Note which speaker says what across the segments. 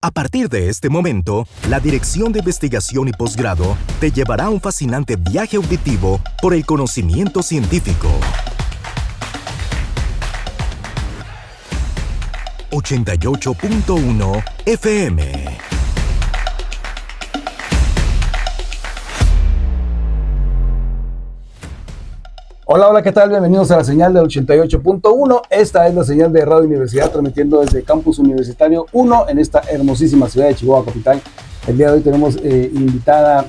Speaker 1: A partir de este momento, la Dirección de Investigación y Posgrado te llevará a un fascinante viaje auditivo por el conocimiento científico. 88.1 FM.
Speaker 2: Hola, ¿qué tal? Bienvenidos a la señal de 88.1. Esta es la señal de Radio Universidad, transmitiendo desde Campus Universitario 1 en esta hermosísima ciudad de Chihuahua capital. El día de hoy tenemos invitada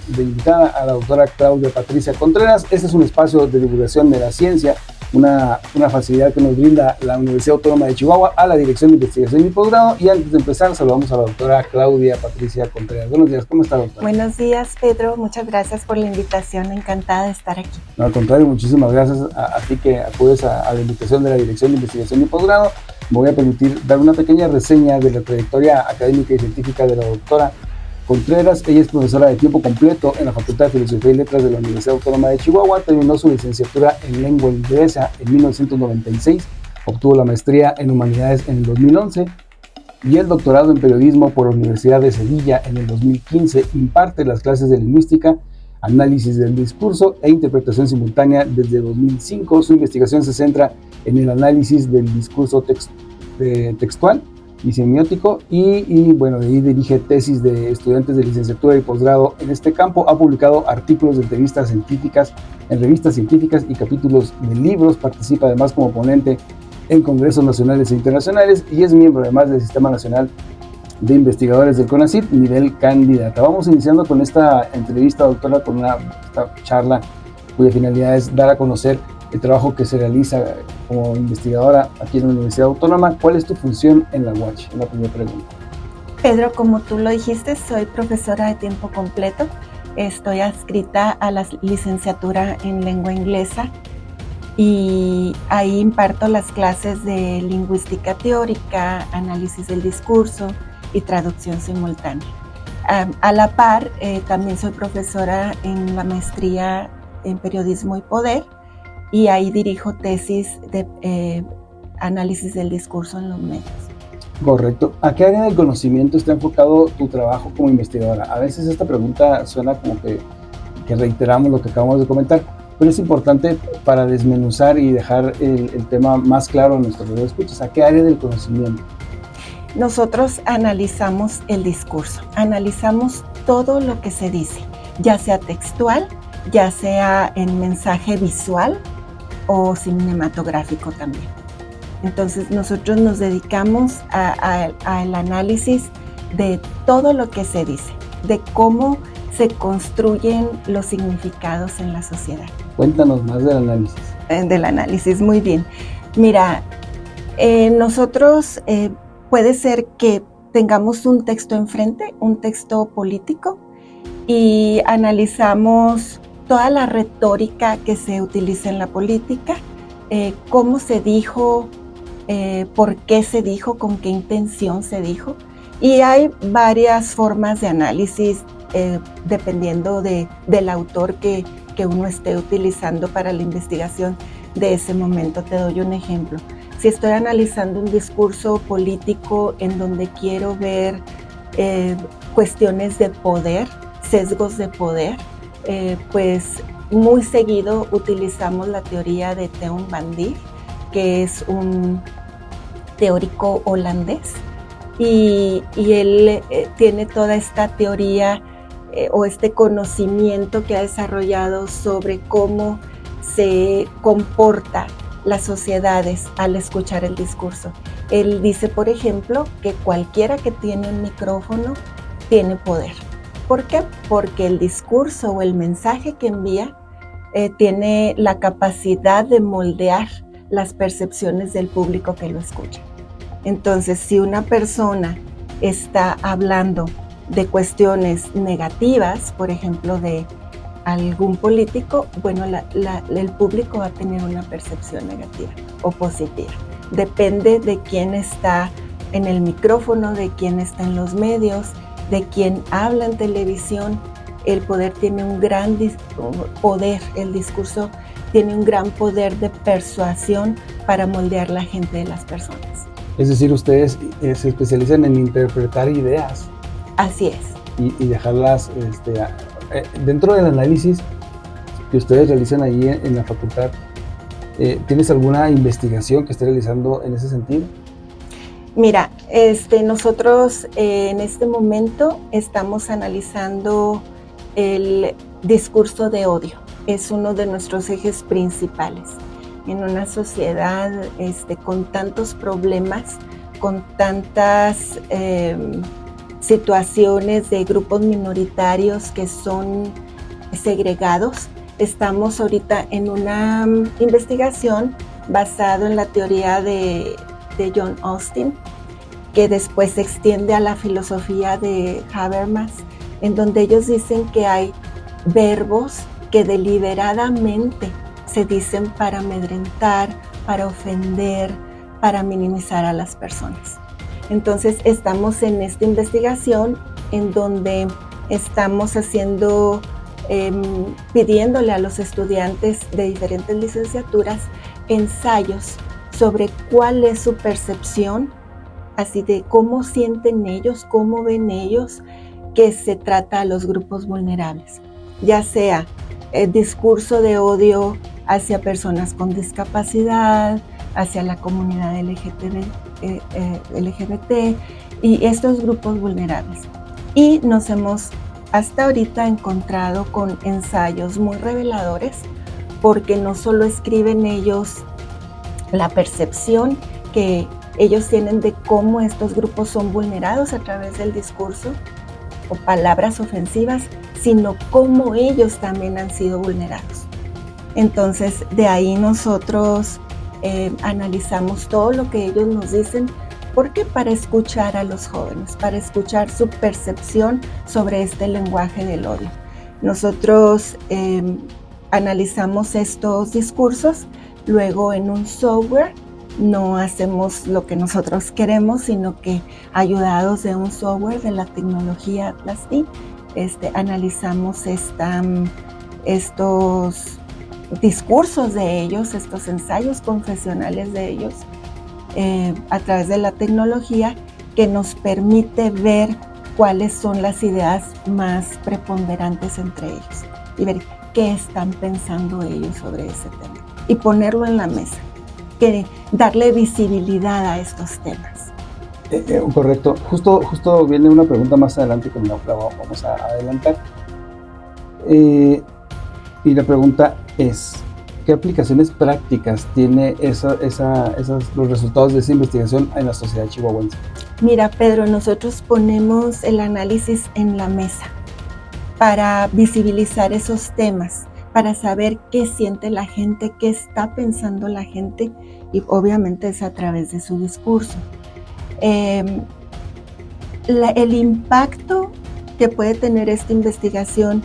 Speaker 2: a la doctora Claudia Patricia Contreras. Este es un espacio de divulgación de la ciencia, una facilidad que nos brinda la Universidad Autónoma de Chihuahua a la Dirección de Investigación y Posgrado. Y antes de empezar, saludamos a la doctora Claudia Patricia Contreras. Buenos días, ¿cómo está, doctora?
Speaker 3: Buenos días, Pedro. Muchas gracias por la invitación. Encantada de estar aquí.
Speaker 2: No, al contrario, muchísimas gracias a ti que acudes a la invitación de la Dirección de Investigación y Posgrado. Me voy a permitir dar una pequeña reseña de la trayectoria académica y científica de la doctora Contreras. Ella es profesora de tiempo completo en la Facultad de Filosofía y Letras de la Universidad Autónoma de Chihuahua. Terminó su licenciatura en lengua inglesa en 1996, obtuvo la maestría en humanidades en el 2011 y el doctorado en periodismo por la Universidad de Sevilla en el 2015. Imparte las clases de lingüística, análisis del discurso e interpretación simultánea desde 2005. Su investigación se centra en el análisis del discurso textual y semiótico y bueno, de ahí dirige tesis de estudiantes de licenciatura y posgrado en este campo. Ha publicado artículos de entrevistas científicas en revistas científicas y capítulos de libros. Participa además como ponente en congresos nacionales e internacionales y es miembro además del Sistema Nacional de Investigadores del CONACYT, nivel candidata. Vamos iniciando con esta entrevista, doctora, con esta charla cuya finalidad es dar a conocer el trabajo que se realiza como investigadora aquí en la Universidad Autónoma. ¿Cuál es tu función en la UACH? Es la primera pregunta.
Speaker 3: Pedro, como tú lo dijiste, soy profesora de tiempo completo. Estoy adscrita a la licenciatura en lengua inglesa y ahí imparto las clases de lingüística teórica, análisis del discurso y traducción simultánea. A la par, también soy profesora en la maestría en periodismo y poder, y ahí dirijo tesis de análisis del discurso en los medios.
Speaker 2: Correcto. ¿A qué área del conocimiento está enfocado tu trabajo como investigadora? A veces esta pregunta suena como que reiteramos lo que acabamos de comentar, pero es importante para desmenuzar y dejar el tema más claro a nuestros radioescuchas. ¿A qué área del conocimiento?
Speaker 3: Nosotros analizamos el discurso, analizamos todo lo que se dice, ya sea textual, ya sea en mensaje visual o cinematográfico también. Entonces nosotros nos dedicamos al análisis de todo lo que se dice, de cómo se construyen los significados en la sociedad.
Speaker 2: Cuéntanos más del análisis.
Speaker 3: Del análisis, muy bien. Mira, nosotros puede ser que tengamos un texto enfrente, un texto político, y analizamos toda la retórica que se utiliza en la política, cómo se dijo, por qué se dijo, con qué intención se dijo. Y hay varias formas de análisis dependiendo del autor que uno esté utilizando para la investigación de ese momento. Te doy un ejemplo. Si estoy analizando un discurso político en donde quiero ver cuestiones de poder, sesgos de poder, pues muy seguido utilizamos la teoría de Teun van Dijk, que es un teórico holandés, y él tiene toda esta teoría o este conocimiento que ha desarrollado sobre cómo se comporta las sociedades al escuchar el discurso. Él dice, por ejemplo, que cualquiera que tiene un micrófono tiene poder. ¿Por qué? Porque el discurso o el mensaje que envía tiene la capacidad de moldear las percepciones del público que lo escucha. Entonces, si una persona está hablando de cuestiones negativas, por ejemplo, de algún político, bueno, el público va a tener una percepción negativa o positiva. Depende de quién está en el micrófono, de quién está en los medios, de quién habla en televisión. El poder tiene un gran poder, el discurso tiene un gran poder de persuasión para moldear la gente de las personas.
Speaker 2: Es decir, ustedes se especializan en interpretar ideas.
Speaker 3: Así es.
Speaker 2: Y dejarlas dentro del análisis que ustedes realizan ahí en la facultad. ¿Tienes alguna investigación que esté realizando en ese sentido?
Speaker 3: Mira, nosotros en este momento estamos analizando el discurso de odio. Es uno de nuestros ejes principales. En una sociedad con tantos problemas, con tantas situaciones de grupos minoritarios que son segregados, estamos ahorita en una investigación basada en la teoría de John Austin, que después se extiende a la filosofía de Habermas, en donde ellos dicen que hay verbos que deliberadamente se dicen para amedrentar, para ofender, para minimizar a las personas. Entonces estamos en esta investigación en donde estamos haciendo, pidiéndole a los estudiantes de diferentes licenciaturas ensayos sobre cuál es su percepción, así de cómo sienten ellos, cómo ven ellos que se trata a los grupos vulnerables, ya sea el discurso de odio hacia personas con discapacidad, hacia la comunidad LGBT y estos grupos vulnerables. Y nos hemos hasta ahorita encontrado con ensayos muy reveladores, porque no solo escriben ellos la percepción que ellos tienen de cómo estos grupos son vulnerados a través del discurso o palabras ofensivas, sino cómo ellos también han sido vulnerados. Entonces, de ahí nosotros analizamos todo lo que ellos nos dicen, porque para escuchar a los jóvenes, para escuchar su percepción sobre este lenguaje del odio. Nosotros analizamos estos discursos, luego en un software, no hacemos lo que nosotros queremos, sino que ayudados de un software de la tecnología Atlas D, analizamos estos discursos de ellos, estos ensayos confesionales de ellos, a través de la tecnología, que nos permite ver cuáles son las ideas más preponderantes entre ellos y ver qué están pensando ellos sobre ese tema y ponerlo en la mesa, darle visibilidad a estos temas.
Speaker 2: Correcto. Justo viene una pregunta más adelante que la vamos a adelantar. Y la pregunta es, ¿qué aplicaciones prácticas tiene los resultados de esa investigación en la sociedad chihuahuense?
Speaker 3: Mira, Pedro, nosotros ponemos el análisis en la mesa para visibilizar esos temas, para saber qué siente la gente, qué está pensando la gente, y obviamente es a través de su discurso. El impacto que puede tener esta investigación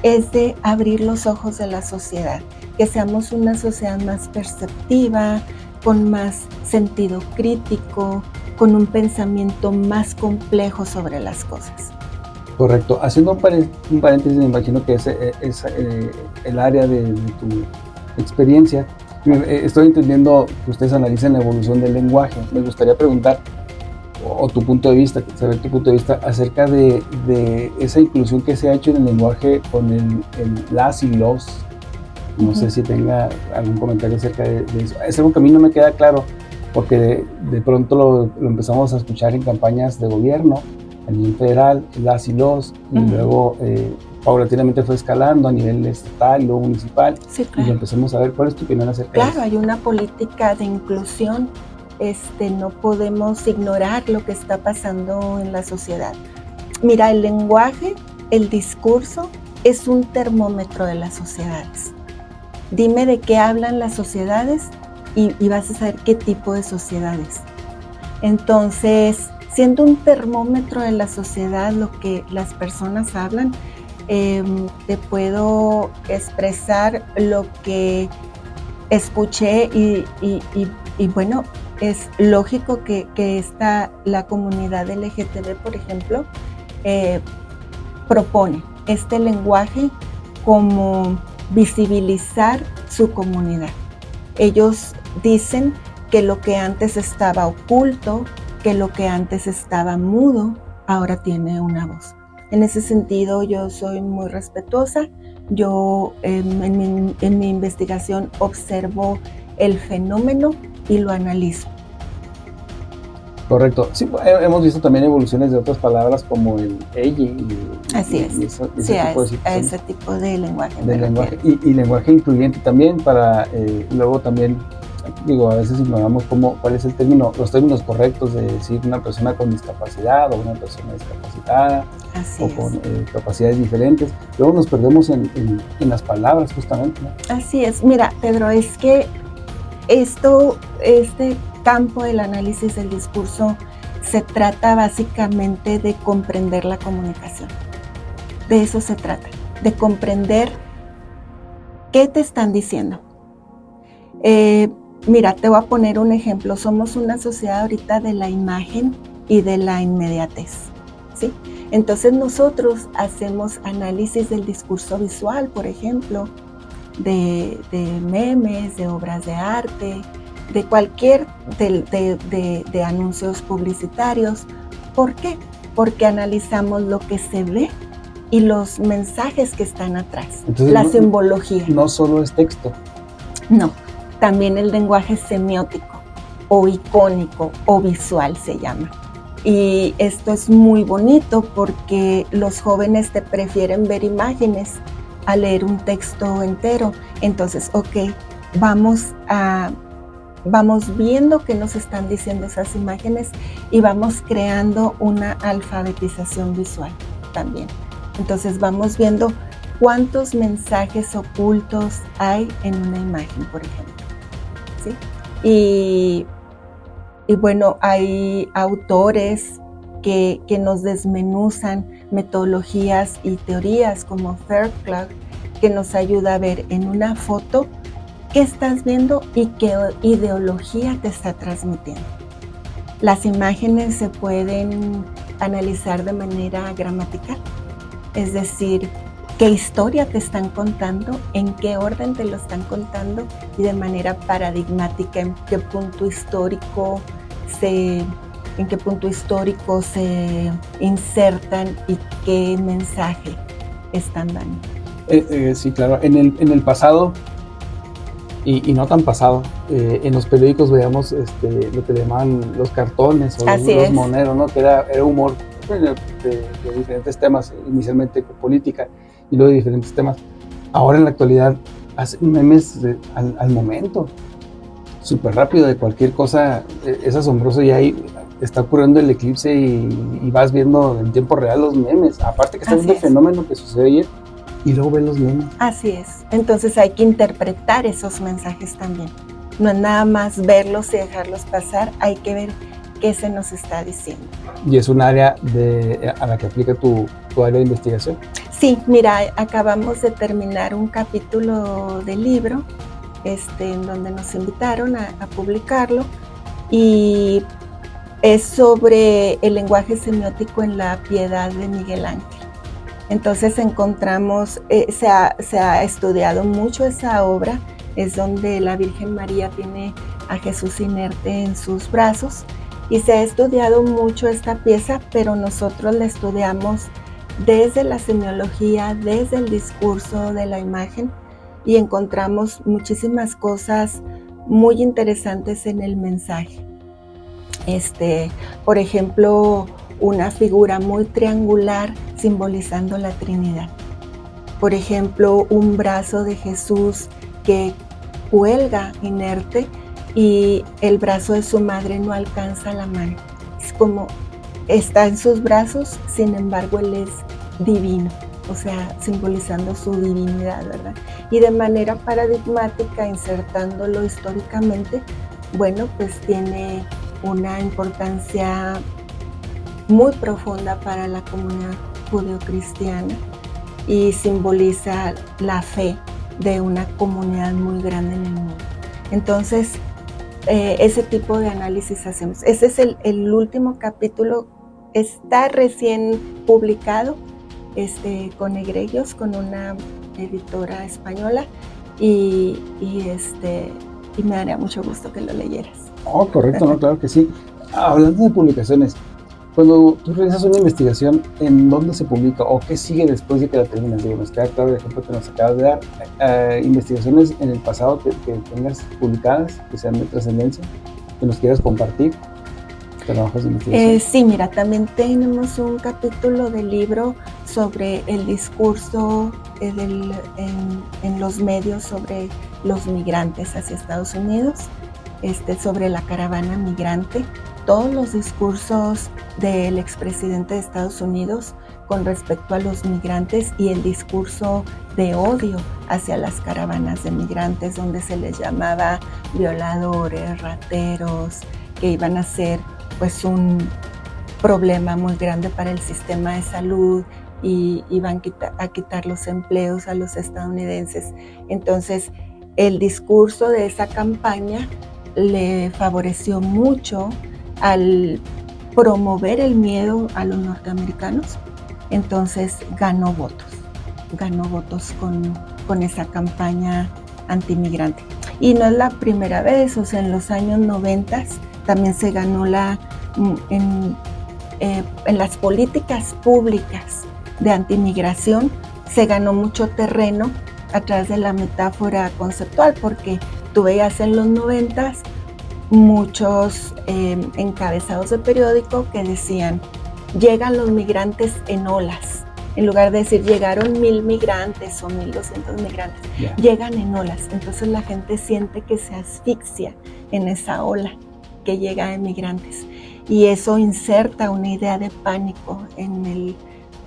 Speaker 3: es de abrir los ojos de la sociedad, que seamos una sociedad más perceptiva, con más sentido crítico, con un pensamiento más complejo sobre las cosas.
Speaker 2: Correcto. Haciendo un paréntesis, me imagino que es el área de tu experiencia. Estoy entendiendo que ustedes analizan la evolución del lenguaje. Me gustaría preguntar, o tu punto de vista, saber tu punto de vista acerca de esa inclusión que se ha hecho en el lenguaje con el las y los. No sé si tenga algún comentario acerca de eso. Es algo que a mí no me queda claro, porque de pronto lo empezamos a escuchar en campañas de gobierno, a nivel federal, las y los, y luego paulatinamente fue escalando a nivel estatal y luego municipal, sí, claro. Y lo empezamos a ver. ¿Cuál es tu opinión acerca de eso?
Speaker 3: Claro, hay una política de inclusión. No podemos ignorar lo que está pasando en la sociedad. Mira, el lenguaje, el discurso, es un termómetro de las sociedades. Dime de qué hablan las sociedades y vas a saber qué tipo de sociedades. Entonces, siendo un termómetro de la sociedad, lo que las personas hablan, te puedo expresar lo que escuché y bueno, es lógico que la comunidad LGTB, por ejemplo, propone este lenguaje como visibilizar su comunidad. Ellos dicen que lo que antes estaba oculto, que lo que antes estaba mudo, ahora tiene una voz. En ese sentido, yo soy muy respetuosa. Yo en mi investigación observo el fenómeno y lo analizo.
Speaker 2: Correcto. Sí, hemos visto también evoluciones de otras palabras como el ella
Speaker 3: Así es. Ese tipo de lenguaje.
Speaker 2: Y lenguaje incluyente también para luego también, digo, a veces ignoramos cuál es los términos correctos de decir una persona con discapacidad o una persona discapacitada.
Speaker 3: Así
Speaker 2: o con capacidades diferentes. Luego nos perdemos en las palabras justamente, ¿no?
Speaker 3: Así es. Mira, Pedro, es que este campo del análisis del discurso se trata básicamente de comprender la comunicación. De eso se trata, de comprender qué te están diciendo. Mira, te voy a poner un ejemplo. Somos una sociedad ahorita de la imagen y de la inmediatez, ¿sí? Entonces nosotros hacemos análisis del discurso visual, por ejemplo, de memes, de obras de arte, de cualquier, de anuncios publicitarios. ¿Por qué? Porque analizamos lo que se ve y los mensajes que están atrás. Entonces, la simbología.
Speaker 2: No solo es texto.
Speaker 3: No, también el lenguaje semiótico o icónico o visual se llama. Y esto es muy bonito porque los jóvenes te prefieren ver imágenes a leer un texto entero. Entonces, vamos viendo qué nos están diciendo esas imágenes y vamos creando una alfabetización visual también. Entonces vamos viendo cuántos mensajes ocultos hay en una imagen, por ejemplo, ¿sí? Y bueno, hay autores que nos desmenuzan metodologías y teorías como Fairclough, que nos ayuda a ver en una foto qué estás viendo y qué ideología te está transmitiendo. Las imágenes se pueden analizar de manera gramatical, es decir, qué historia te están contando, en qué orden te lo están contando y de manera paradigmática en qué punto histórico se insertan y qué mensaje están dando.
Speaker 2: Sí, claro. En el pasado, y no tan pasado, en los periódicos veíamos lo que le llamaban los cartones o los moneros, ¿no? Que era humor de diferentes temas, inicialmente política y luego de diferentes temas. Ahora en la actualidad hacen memes al momento, súper rápido, de cualquier cosa. Es asombroso, y ahí está ocurriendo el eclipse y vas viendo en tiempo real los memes. Aparte que está viendo el fenómeno que sucede ayer y luego ves los memes.
Speaker 3: Así es. Entonces hay que interpretar esos mensajes también. No es nada más verlos y dejarlos pasar, hay que ver qué se nos está diciendo.
Speaker 2: ¿Y es un área a la que aplica tu área de investigación?
Speaker 3: Sí, mira, acabamos de terminar un capítulo del libro en donde nos invitaron a publicarlo, y es sobre el lenguaje semiótico en la Piedad de Miguel Ángel. Entonces encontramos, se ha estudiado mucho esa obra, es donde la Virgen María tiene a Jesús inerte en sus brazos, y se ha estudiado mucho esta pieza, pero nosotros la estudiamos desde la semiología, desde el discurso de la imagen, y encontramos muchísimas cosas muy interesantes en el mensaje. Por ejemplo, una figura muy triangular simbolizando la Trinidad. Por ejemplo, un brazo de Jesús que cuelga inerte y el brazo de su madre no alcanza la mano. Es como está en sus brazos, sin embargo él es divino, o sea, simbolizando su divinidad, ¿verdad? Y de manera paradigmática, insertándolo históricamente, bueno, pues tiene una importancia muy profunda para la comunidad judeocristiana y simboliza la fe de una comunidad muy grande en el mundo. Entonces, ese tipo de análisis hacemos. Ese es el último capítulo, está recién publicado con Egregios, con una editora española, y me daría mucho gusto que lo leyeras.
Speaker 2: Oh, correcto, no, claro que sí. Hablando de publicaciones, cuando tú realizas una investigación, ¿en dónde se publica o qué sigue después de que la terminas? Digo, nos queda claro el ejemplo que nos acabas de dar. Investigaciones en el pasado que tengas publicadas, que sean de trascendencia, que nos quieras compartir, trabajos de investigación.
Speaker 3: Sí, mira, también tenemos un capítulo del libro sobre el discurso en los medios sobre los migrantes hacia Estados Unidos, sobre la caravana migrante. Todos los discursos del expresidente de Estados Unidos con respecto a los migrantes y el discurso de odio hacia las caravanas de migrantes, donde se les llamaba violadores, rateros, que iban a ser pues un problema muy grande para el sistema de salud y iban a quitar los empleos a los estadounidenses. Entonces, el discurso de esa campaña le favoreció mucho al promover el miedo a los norteamericanos. Entonces ganó votos con esa campaña antimigrante. Y no es la primera vez, o sea, en los años 90 también se ganó en las políticas públicas de antimigración, se ganó mucho terreno a través de la metáfora conceptual, porque tú veías en los 90 muchos encabezados de periódico que decían, llegan los migrantes en olas. En lugar de decir llegaron 1,000 migrantes o 1,200 migrantes, llegan en olas. Entonces la gente siente que se asfixia en esa ola que llega de migrantes. Y eso inserta una idea de pánico en el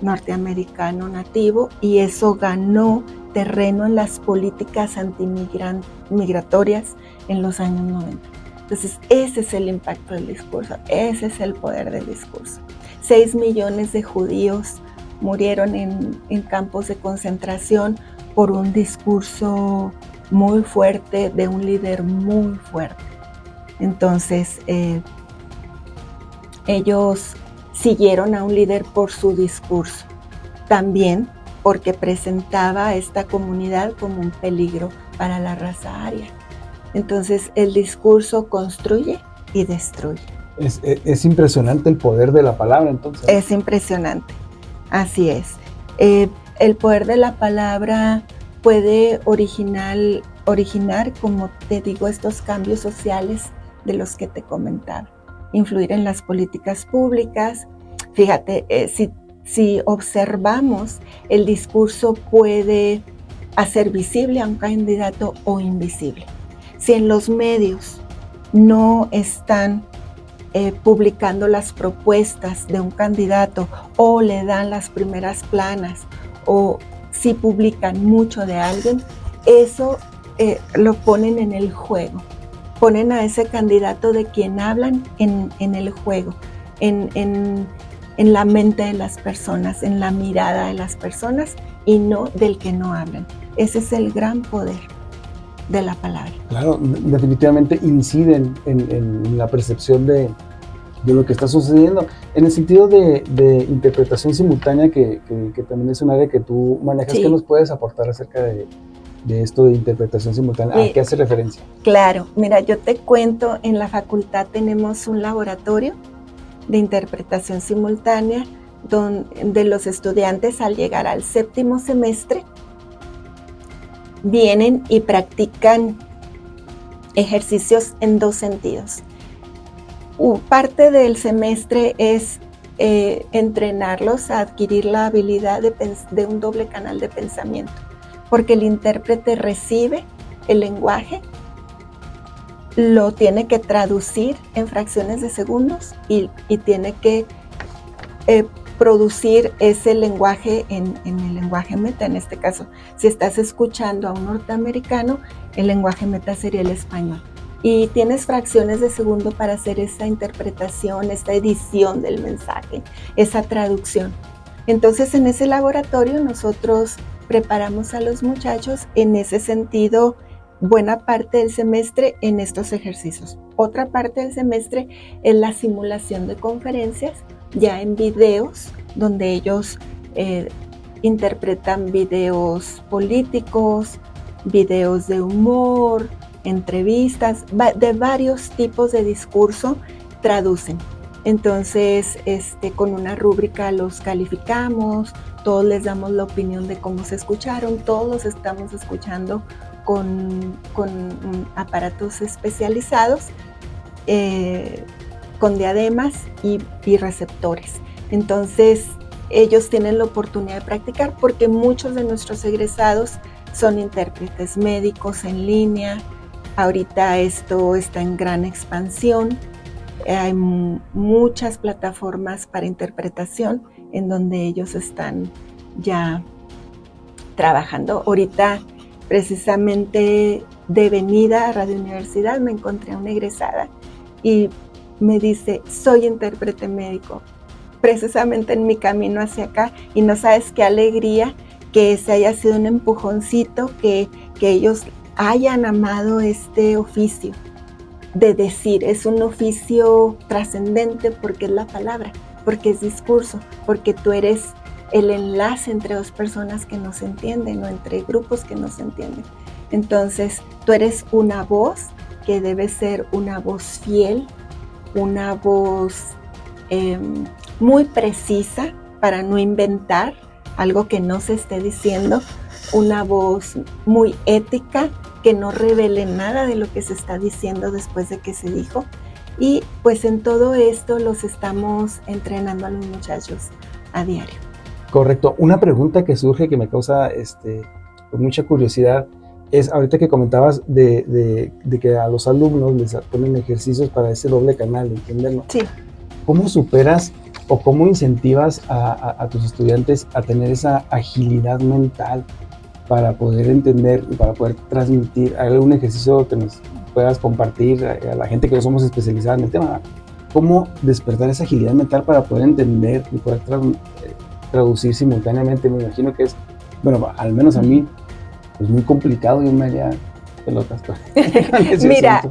Speaker 3: norteamericano nativo, y eso ganó terreno en las políticas antimigratorias en los años 90. Entonces ese es el impacto del discurso, ese es el poder del discurso. 6 millones de judíos murieron en campos de concentración por un discurso muy fuerte de un líder muy fuerte. Entonces, ellos siguieron a un líder por su discurso, también porque presentaba a esta comunidad como un peligro para la raza aria. Entonces, el discurso construye y destruye.
Speaker 2: Es impresionante el poder de la palabra, entonces.
Speaker 3: Es impresionante, así es. El poder de la palabra puede originar, como te digo, estos cambios sociales de los que te comentaba, influir en las políticas públicas. Fíjate, si observamos, el discurso puede hacer visible a un candidato o invisible. Si en los medios no están publicando las propuestas de un candidato o le dan las primeras planas, o si publican mucho de alguien, eso lo ponen en el juego. Ponen a ese candidato de quien hablan en el juego, en la mente de las personas, en la mirada de las personas, y no del que no hablan. Ese es el gran poder de la palabra.
Speaker 2: Claro, definitivamente inciden en la percepción de lo que está sucediendo. En el sentido de interpretación simultánea, que también es un área que tú manejas, sí. ¿Qué nos puedes aportar acerca de esto de interpretación simultánea? ¿A qué hace referencia?
Speaker 3: Claro, mira, yo te cuento, en la facultad tenemos un laboratorio de interpretación simultánea donde los estudiantes, al llegar al 7º semestre, vienen y practican ejercicios en 2 sentidos. Parte del semestre es entrenarlos a adquirir la habilidad de un doble canal de pensamiento, porque el intérprete recibe el lenguaje, lo tiene que traducir en fracciones de segundos y tiene que producir ese lenguaje en el lenguaje meta. En este caso, si estás escuchando a un norteamericano, el lenguaje meta sería el español. Y tienes fracciones de segundo para hacer esa interpretación, esta edición del mensaje, esa traducción. Entonces, en ese laboratorio nosotros preparamos a los muchachos en ese sentido buena parte del semestre en estos ejercicios. Otra parte del semestre es la simulación de conferencias, ya en videos, donde ellos interpretan videos políticos, videos de humor, entrevistas, de varios tipos de discurso, traducen. Entonces, con una rúbrica los calificamos, todos les damos la opinión de cómo se escucharon, todos estamos escuchando con aparatos especializados, con diademas y receptores. Entonces, ellos tienen la oportunidad de practicar porque muchos de nuestros egresados son intérpretes médicos en línea. Ahorita esto está en gran expansión. Hay muchas plataformas para interpretación en donde ellos están ya trabajando. Ahorita, precisamente de venida a Radio Universidad, me encontré a una egresada y me dice, soy intérprete médico, precisamente en mi camino hacia acá, y no sabes qué alegría que ese haya sido un empujoncito, que ellos hayan amado este oficio. De decir, es un oficio trascendente porque es la palabra, porque es discurso, porque tú eres el enlace entre dos personas que no se entienden o entre grupos que no se entienden. Entonces, tú eres una voz que debe ser una voz fiel, una voz muy precisa para no inventar algo que no se esté diciendo, una voz muy ética, que no revele nada de lo que se está diciendo después de que se dijo. Y pues en todo esto los estamos entrenando a los muchachos a diario.
Speaker 2: Correcto. Una pregunta que surge que me causa mucha curiosidad es, ahorita que comentabas de que a los alumnos les ponen ejercicios para ese doble canal, ¿entenderlo?
Speaker 3: Sí.
Speaker 2: ¿Cómo superas o cómo incentivas a tus estudiantes a tener esa agilidad mental para poder entender y para poder transmitir? ¿Hay algún ejercicio que nos puedas compartir a la gente que no somos especializados en el tema? ¿Cómo despertar esa agilidad mental para poder entender y poder traducir simultáneamente? Me imagino que es, bueno, al menos a mí, es muy complicado. Yo me haría pelotas.
Speaker 3: Mira,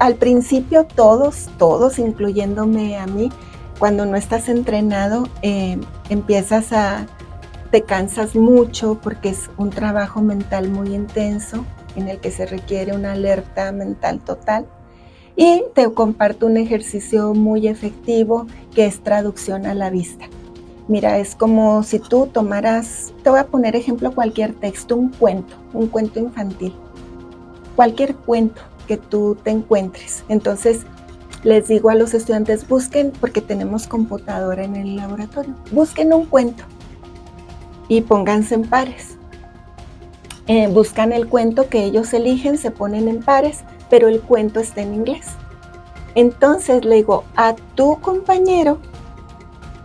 Speaker 3: al principio todos, incluyéndome a mí, cuando no estás entrenado, te cansas mucho porque es un trabajo mental muy intenso en el que se requiere una alerta mental total. Y te comparto un ejercicio muy efectivo que es traducción a la vista. Mira, es como si tú tomaras, te voy a poner ejemplo, cualquier texto, un cuento infantil, cualquier cuento que tú te encuentres. Entonces, les digo a los estudiantes, busquen, porque tenemos computadora en el laboratorio, busquen un cuento y pónganse en pares. Buscan el cuento que ellos eligen, se ponen en pares, pero el cuento está en inglés. Entonces le digo a tu compañero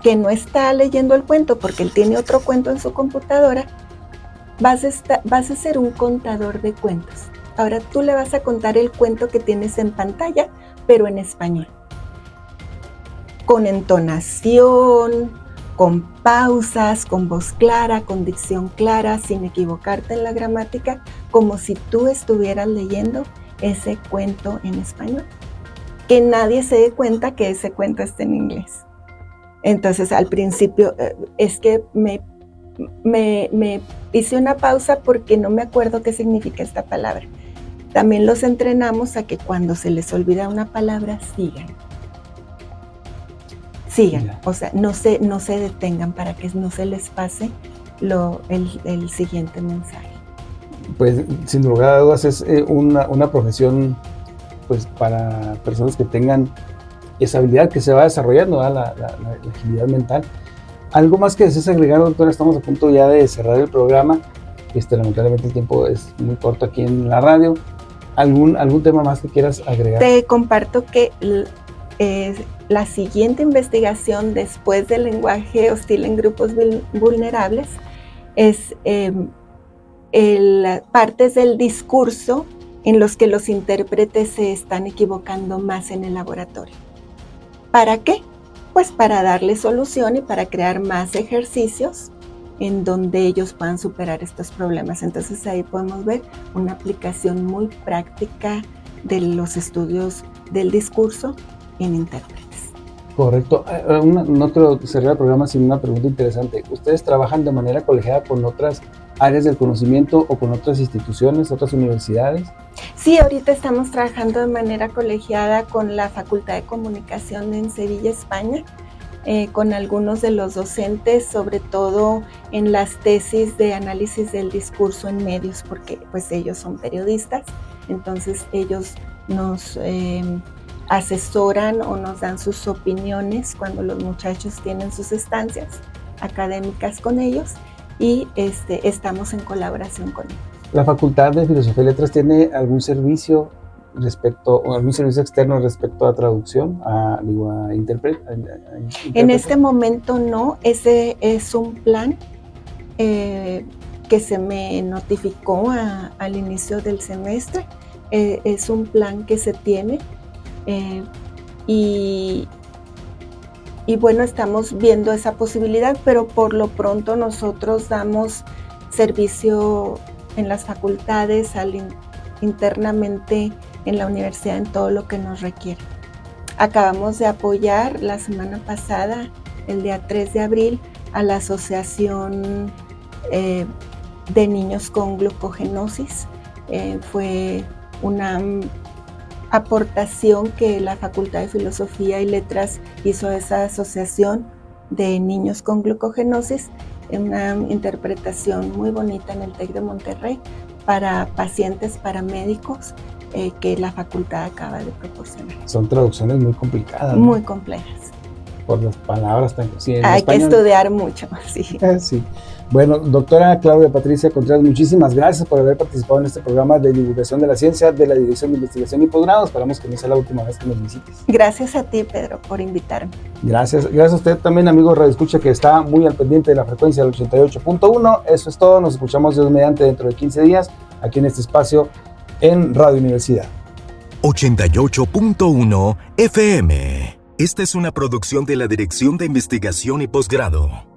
Speaker 3: que no está leyendo el cuento porque él tiene otro cuento en su computadora, vas a ser un contador de cuentos. Ahora tú le vas a contar el cuento que tienes en pantalla, pero en español. Con entonación, con pausas, con voz clara, con dicción clara, sin equivocarte en la gramática, como si tú estuvieras leyendo ese cuento en español. Que nadie se dé cuenta que ese cuento está en inglés. Entonces, al principio, es que me hice una pausa porque no me acuerdo qué significa esta palabra. También los entrenamos a que cuando se les olvida una palabra, sigan, o sea, no se detengan para que no se les pase el siguiente mensaje.
Speaker 2: Pues sin lugar a dudas es una profesión, pues, para personas que tengan esa habilidad que se va desarrollando, la agilidad mental. ¿Algo más que desees agregar, doctora? Estamos a punto ya de cerrar el programa. Lamentablemente el tiempo es muy corto aquí en la radio. ¿Algún tema más que quieras agregar?
Speaker 3: Te comparto que la siguiente investigación después del lenguaje hostil en grupos vulnerables es partes del discurso en los que los intérpretes se están equivocando más en el laboratorio. ¿Para qué? Pues para darle solución y para crear más ejercicios en donde ellos puedan superar estos problemas. Entonces ahí podemos ver una aplicación muy práctica de los estudios del discurso en intérpretes.
Speaker 2: Correcto. No quiero cerrar el programa sin una pregunta interesante. ¿Ustedes trabajan de manera colegiada con otras áreas del conocimiento o con otras instituciones, otras universidades?
Speaker 3: Sí, ahorita estamos trabajando de manera colegiada con la Facultad de Comunicación en Sevilla, España, con algunos de los docentes, sobre todo en las tesis de análisis del discurso en medios, porque pues ellos son periodistas, entonces ellos nos asesoran o nos dan sus opiniones cuando los muchachos tienen sus estancias académicas con ellos y estamos en colaboración con ellos.
Speaker 2: ¿La Facultad de Filosofía y Letras tiene algún servicio externo respecto a traducción, a intérprete?
Speaker 3: En este momento no, ese es un plan que se me notificó al inicio del semestre, es un plan que se tiene y bueno, estamos viendo esa posibilidad, pero por lo pronto nosotros damos servicio en las facultades, internamente en la universidad, en todo lo que nos requiere. Acabamos de apoyar la semana pasada, el día 3 de abril, a la Asociación de Niños con Glucogenosis. Fue una aportación que la Facultad de Filosofía y Letras hizo a esa asociación de niños con glucogenosis, una interpretación muy bonita en el TEC de Monterrey para pacientes paramédicos que la facultad acaba de proporcionar.
Speaker 2: Son traducciones muy complicadas, ¿no?
Speaker 3: Muy complejas.
Speaker 2: Por las palabras tan... Sí,
Speaker 3: hay
Speaker 2: español.
Speaker 3: Que estudiar mucho, sí.
Speaker 2: Sí. Bueno, doctora Claudia Patricia Contreras, muchísimas gracias por haber participado en este programa de divulgación de la ciencia de la Dirección de Investigación y Posgrado. Esperamos que no sea la última vez que nos visites.
Speaker 3: Gracias a ti, Pedro, por invitarme.
Speaker 2: Gracias a usted también, amigo Radio Escucha, que está muy al pendiente de la frecuencia del 88.1. Eso es todo, nos escuchamos Dios mediante dentro de 15 días, aquí en este espacio en Radio Universidad.
Speaker 1: 88.1 FM. Esta es una producción de la Dirección de Investigación y Posgrado.